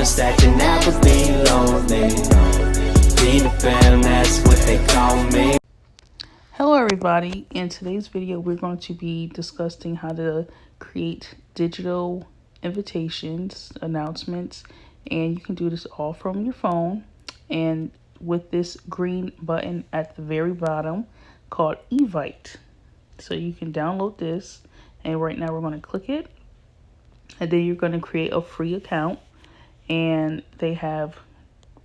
promise that you'll never be lonely. Be the fam, that's what they call me. Hello everybody, in today's video we're going to be discussing how to create digital invitations, announcements, and you can do this all from your phone and with this green button at the very bottom called Evite. So you can download this, and right now we're going to click it, and then you're going to create a free account, and they have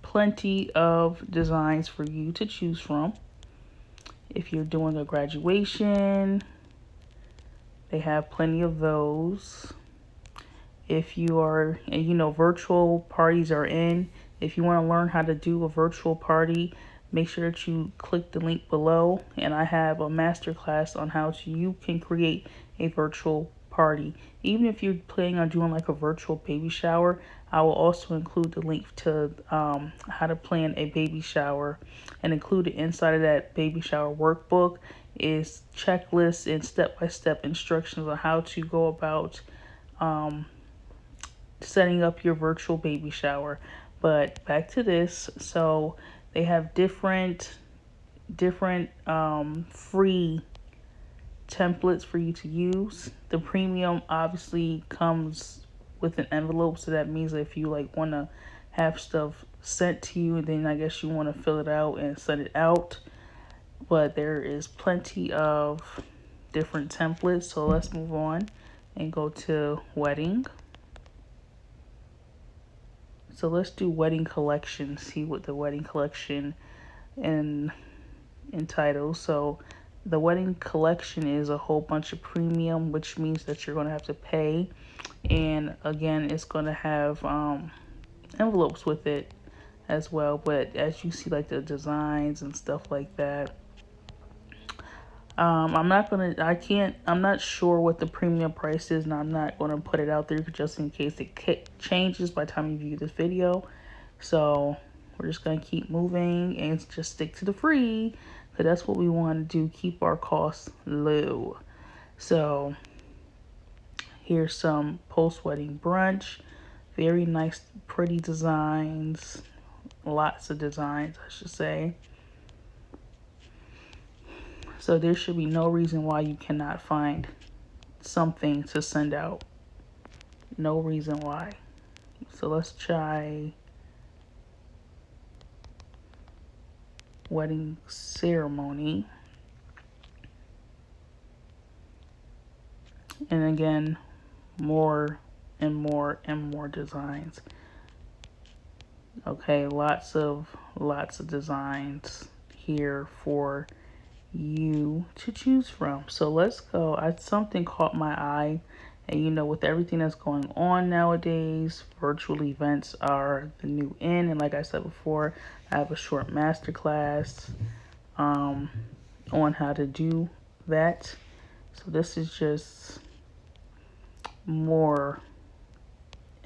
plenty of designs for you to choose from. If you're doing a graduation, they have plenty of those. If you are, and you know, virtual parties are in. If you want to learn how to do a virtual party, make sure that you click the link below. And I have a masterclass on how you can create a virtual party. Even if you're planning on doing like a virtual baby shower, I will also include the link to how to plan a baby shower, and included inside of that baby shower workbook is checklists and step-by-step instructions on how to go about setting up your virtual baby shower. But back to this. So they have different free templates for you to use. The premium obviously comes with an envelope, so that means that if you like want to have stuff sent to you, and then I guess you want to fill it out and send it out. But there is plenty of different templates, so let's move on and go to wedding. So let's do wedding collection, see what the wedding collection entitles. So the wedding collection is a whole bunch of premium, which means that you're going to have to pay. And again, it's going to have envelopes with it as well. But as you see, like the designs and stuff like that, I'm not sure what the premium price is, and I'm not going to put it out there just in case it changes by the time you view this video. So we're just going to keep moving and just stick to the free, because that's what we want to do, keep our costs low. So here's some post-wedding brunch. Very nice, pretty designs. Lots of designs, I should say. So there should be no reason why you cannot find something to send out. No reason why. So let's try wedding ceremony. And again, more and more and more designs. Okay, lots of designs here for you to choose from. So let's go. Something caught my eye, and you know, with everything that's going on nowadays, virtual events are the new in. And like I said before, I have a short masterclass on how to do that. So this is just more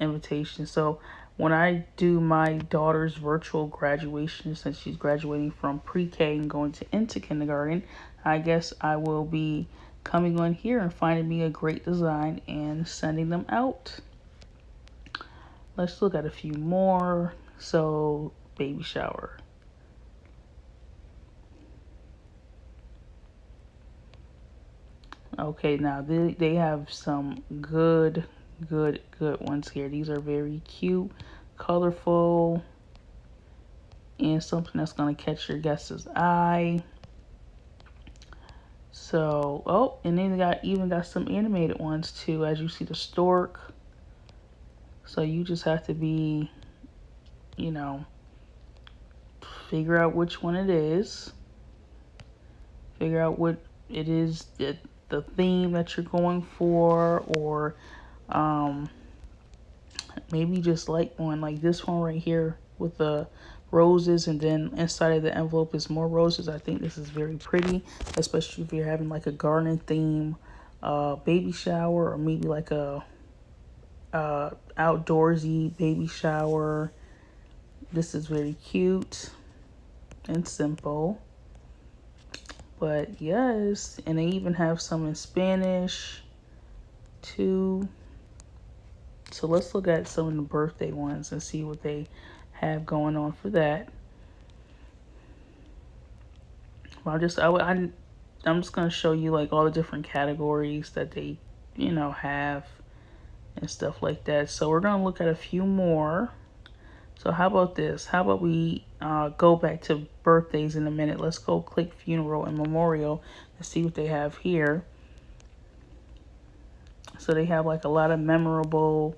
invitations. So when I do my daughter's virtual graduation, since she's graduating from pre-K and going into kindergarten, I guess I will be coming on here and finding me a great design and sending them out. Let's look at a few more. So baby shower. Okay, now they have some good ones here. These are very cute, colorful, and something that's going to catch your guest's eye. So, oh, and then they even got some animated ones too, as you see the stork. So you just have to be, you know, figure out which one it is. Figure out what it is, the theme that you're going for, or maybe just like one like this one right here with the roses, and then inside of the envelope is more roses. I think this is very pretty, especially if you're having like a garden theme baby shower, or maybe like a outdoorsy baby shower. This is very cute and simple. But yes, and they even have some in Spanish too. So let's look at some of the birthday ones and see what they have going on for that. I'm just gonna show you like all the different categories that they, have and stuff like that. So we're gonna look at a few more. So how about this? How about we go back to birthdays in a minute? Let's go click funeral and memorial and see what they have here. So they have like a lot of memorable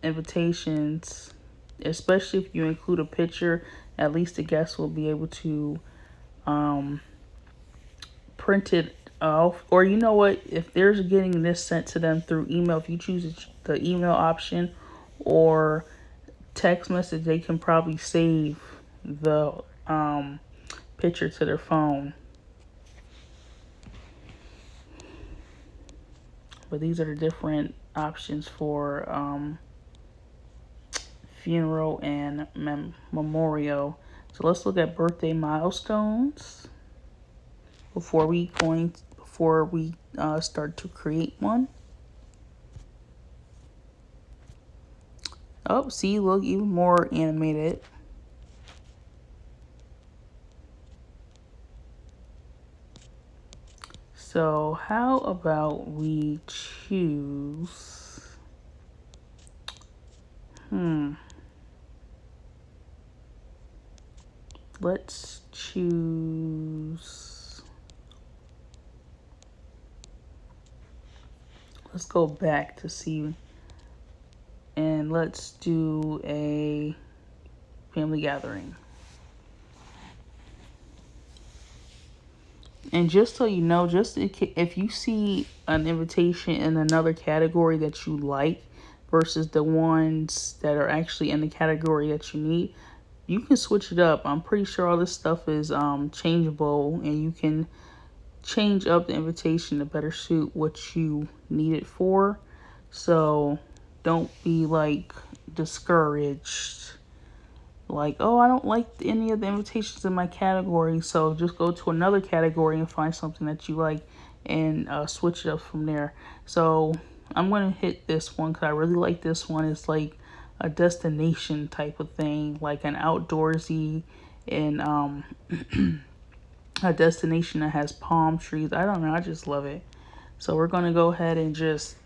invitations, especially if you include a picture. At least the guests will be able to print it off, or you know what, if they're getting this sent to them through email, if you choose the email option or text message, they can probably save the picture to their phone. But these are the different options for funeral and memorial. So let's look at birthday milestones before we start to create one. Oh, see, look, even more animated. So how about we choose, let's choose, let's go back to see, and let's do a family gathering. And just so you know, just if you see an invitation in another category that you like versus the ones that are actually in the category that you need, you can switch it up. I'm pretty sure all this stuff is changeable, and you can change up the invitation to better suit what you need it for. So don't be like discouraged. Like, oh, I don't like any of the invitations in my category, so just go to another category and find something that you like and switch it up from there. So I'm going to hit this one because I really like this one. It's like a destination type of thing, like an outdoorsy and a destination that has palm trees. I don't know, I just love it. So we're going to go ahead and just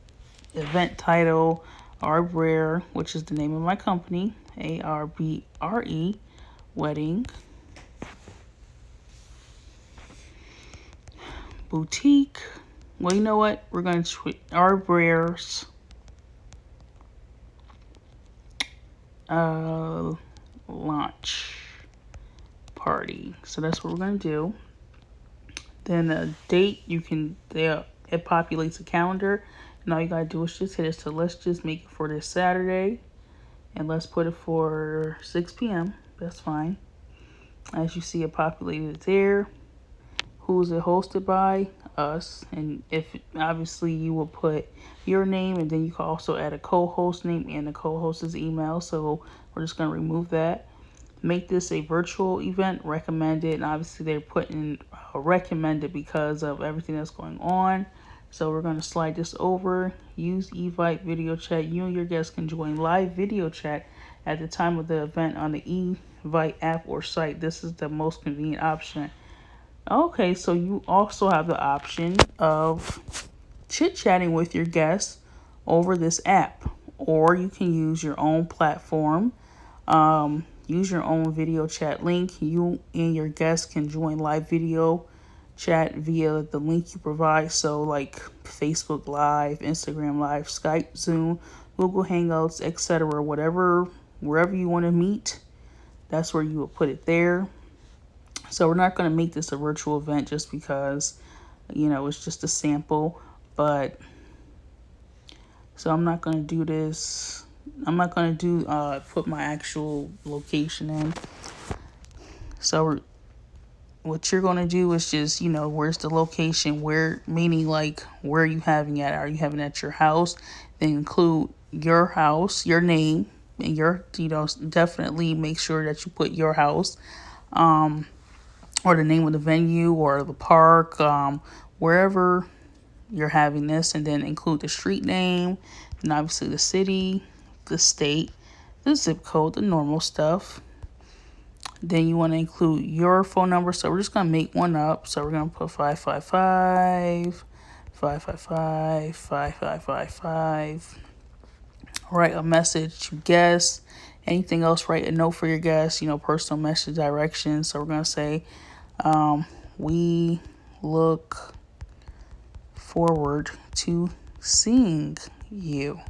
event title, Arbre, which is the name of my company, ARBRE, wedding, boutique. Well, you know what? We're going to tweet Arbre's launch party. So that's what we're going to do. Then the date, it populates a calendar, and all you gotta do is just hit it. So let's just make it for this Saturday, and let's put it for 6 p.m. That's fine. As you see, it populated there. Who's it hosted by? Us. And if obviously you will put your name, and then you can also add a co-host name and the co-host's email. So we're just gonna remove that. Make this a virtual event, recommended, and obviously they're putting recommended because of everything that's going on. So we're going to slide this over. Use Evite video chat. You and your guests can join live video chat at the time of the event on the Evite app or site. This is the most convenient option. Okay, so you also have the option of chit-chatting with your guests over this app, or you can use your own platform. Use your own video chat link. You and your guests can join live video chat via the link you provide. So like Facebook Live, Instagram Live, Skype, Zoom, Google Hangouts, etc. Wherever you want to meet, that's where you will put it there. So we're not going to make this a virtual event just because, it's just a sample. But so I'm not going to do this. I'm not going to put my actual location in. So what you're going to do is just, where's the location, meaning like, where are you having it? Are you having it at your house? Then include your house, your name, and definitely make sure that you put your house, or the name of the venue or the park, wherever you're having this, and then include the street name, and obviously the city, the state, the zip code, the normal stuff. Then you want to include your phone number. So we're just going to make one up. So we're going to put 555 555 5555. Write a message to guests. Anything else, write a note for your guests, personal message directions. So we're going to say, we look forward to seeing you.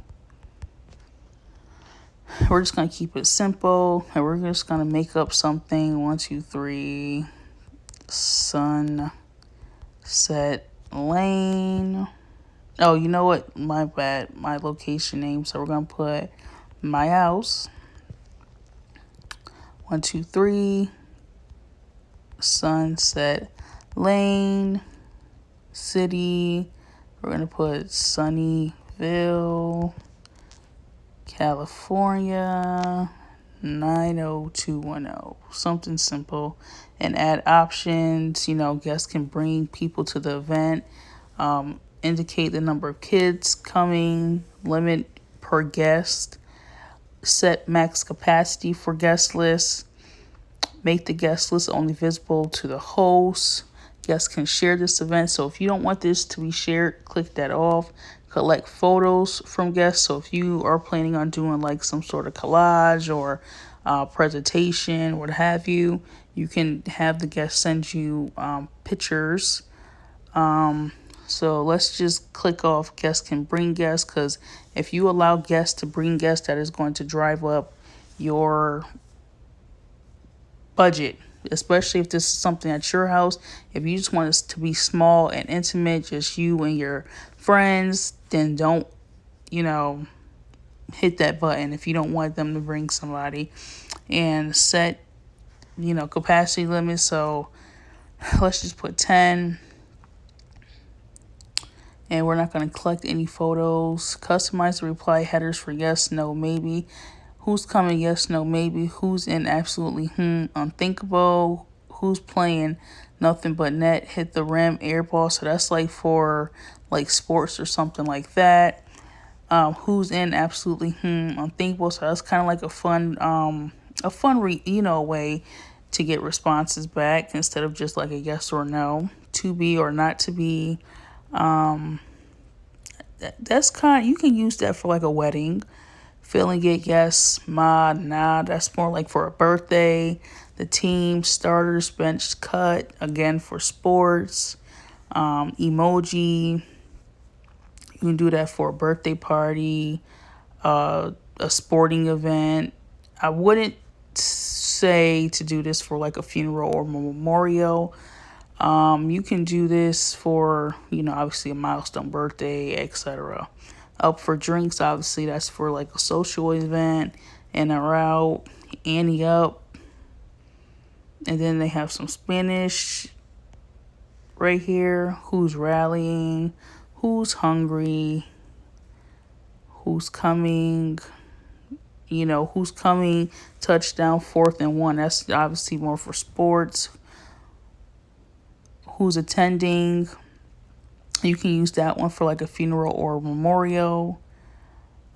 We're just going to keep it simple, and we're just going to make up something. 1, 2, 3, Sunset Lane. Oh, you know what? My bad. My location name. So we're going to put my house. 1, 2, 3, Sunset Lane. City. We're going to put Sunnyvale, California, 90210. Something simple. And add options. Guests can bring people to the event. Indicate the number of kids coming. Limit per guest. Set max capacity for guest lists. Make the guest list only visible to the host. Guests can share this event. So if you don't want this to be shared, click that off. Collect photos from guests. So if you are planning on doing like some sort of collage or presentation, what have you, you can have the guests send you pictures. So let's just click off guests can bring guests, because if you allow guests to bring guests, that is going to drive up your budget, especially if this is something at your house. If you just want it to be small and intimate, just you and your friends, then don't, hit that button if you don't want them to bring somebody. And set, capacity limit. So let's just put 10. And we're not going to collect any photos. Customize the reply headers for yes, no, maybe. Who's coming? Yes, no, maybe. Who's in? Absolutely, unthinkable. Who's playing? Nothing but net. Hit the rim, air ball. So that's like for like sports or something like that. Who's in? Absolutely, unthinkable. So that's kind of like a fun way to get responses back instead of just like a yes or no. To be or not to be. That's you can use that for like a wedding. Feeling it, yes, ma, nah. That's more like for a birthday. The team, starters, bench, cut. Again, for sports. Emoji. You can do that for a birthday party, a sporting event. I wouldn't say to do this for like a funeral or memorial. You can do this for, obviously a milestone birthday, etc. Up for drinks, obviously that's for like a social event. And a route, Annie up. And then they have some Spanish right here. Who's rallying? Who's hungry? Who's coming? Who's coming? Touchdown, 4th and 1. That's obviously more for sports. Who's attending? You can use that one for like a funeral or a memorial,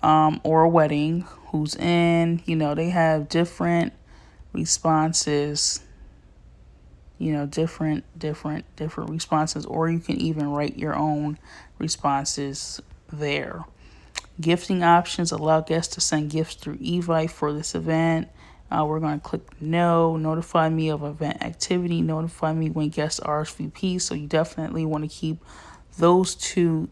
or a wedding. Who's in? They have different responses. Different responses, or you can even write your own responses there. Gifting options allow guests to send gifts through Evite for this event. We're going to click no. Notify me of event activity. Notify me when guests RSVP. So you definitely want to keep those two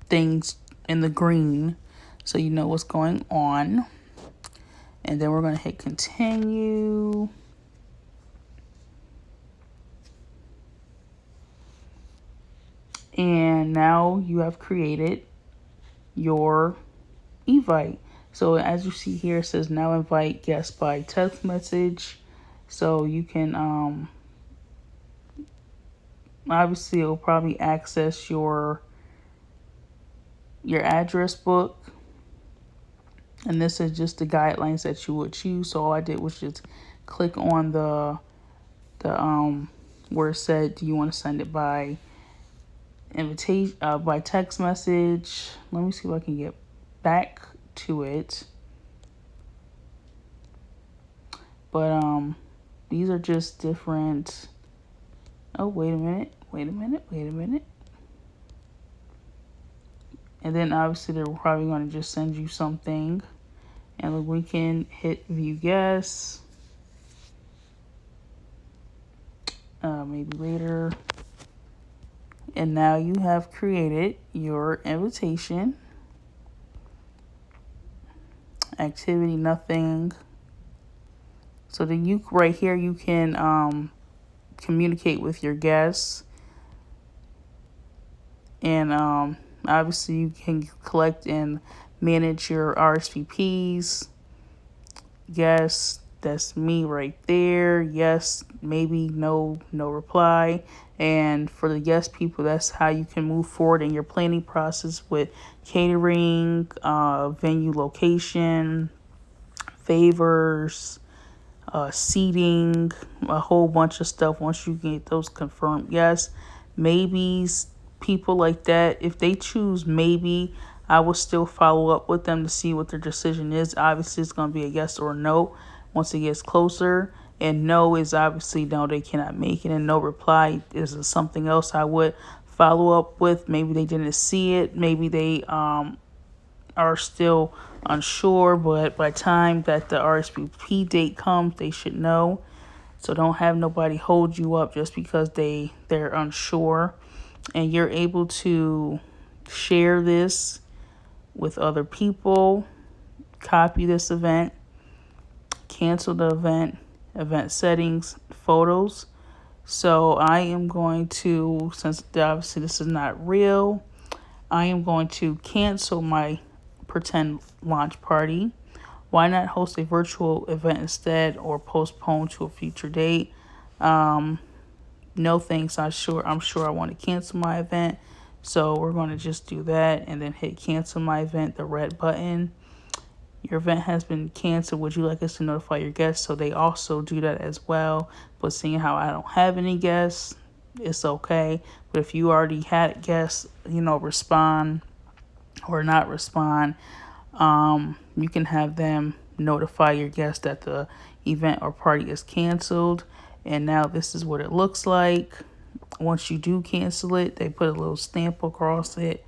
things in the green so you know what's going on. And then we're going to hit continue. And now you have created your Evite. So as you see here, it says now invite guests by text message. So you can obviously it'll probably access your address book. And this is just the guidelines that you would choose. So all I did was just click on the where it said, do you want to send it by invitation by text message. Let me see if I can get back to it. But these are just different. Oh, wait a minute. And then obviously they're probably going to just send you something. And we can hit view guests. Maybe later. And now you have created your invitation. Activity, nothing. So then you right here you can communicate with your guests. And obviously you can collect and manage your RSVPs. Yes, that's me right there. Yes, maybe, no reply. And for the yes people, that's how you can move forward in your planning process with catering, venue location, favors, seating, a whole bunch of stuff. Once you get those confirmed yes, maybes, people like that, if they choose maybe, I will still follow up with them to see what their decision is. Obviously, it's going to be a yes or a no once it gets closer. And no is obviously no, they cannot make it. And no reply is something else I would follow up with. Maybe they didn't see it. Maybe they are still unsure. But by the time that the RSVP date comes, they should know. So don't have nobody hold you up just because they're unsure. And you're able to share this with other people, copy this event, cancel the event settings, photos. So I am going to, since obviously this is not real, I am going to cancel my pretend launch party. Why not host a virtual event instead or postpone to a future date? No thanks. I'm sure I want to cancel my event. So we're going to just do that and then hit cancel my event, the red button. Your event has been canceled. Would you like us to notify your guests? So they also do that as well. But seeing how I don't have any guests, it's okay. But if you already had guests, respond or not respond, you can have them notify your guests that the event or party is canceled. And now this is what it looks like. Once you do cancel it, they put a little stamp across it.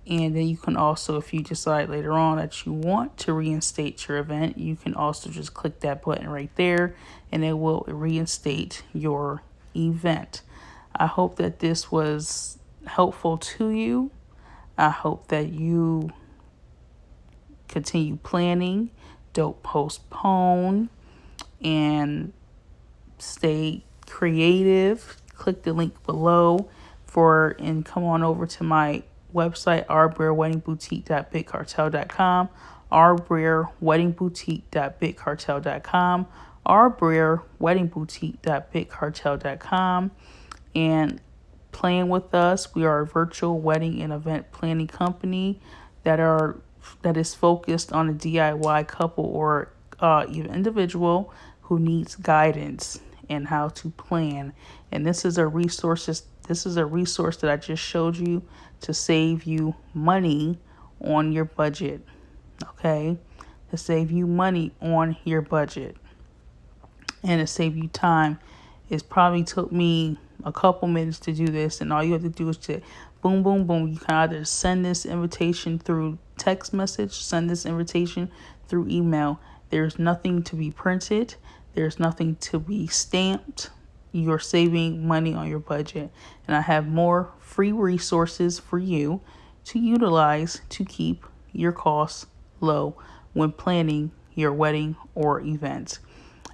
And then you can also, if you decide later on that you want to reinstate your event, you can also just click that button right there and it will reinstate your event. I hope that this was helpful to you. I hope that you continue planning, don't postpone, and stay creative. Click the link below and come on over to my website, rbrareweddingboutique.bigcartel.com, rbrareweddingboutique.bigcartel.com, rbrareweddingboutique.bigcartel.com, and plan with us. We are a virtual wedding and event planning company that is focused on a DIY couple or even individual who needs guidance and how to plan. And this is a resource that I just showed you to save you money on your budget. Okay? To save you money on your budget. And to save you time. It probably took me a couple minutes to do this, and all you have to do is to boom, boom, boom. You can either send this invitation through text message, send this invitation through email. There's nothing to be printed. There's nothing to be stamped. You're saving money on your budget. And I have more free resources for you to utilize to keep your costs low when planning your wedding or event.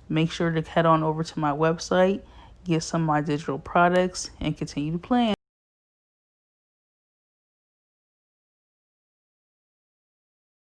Make sure to head on over to my website, get some of my digital products, and continue to plan.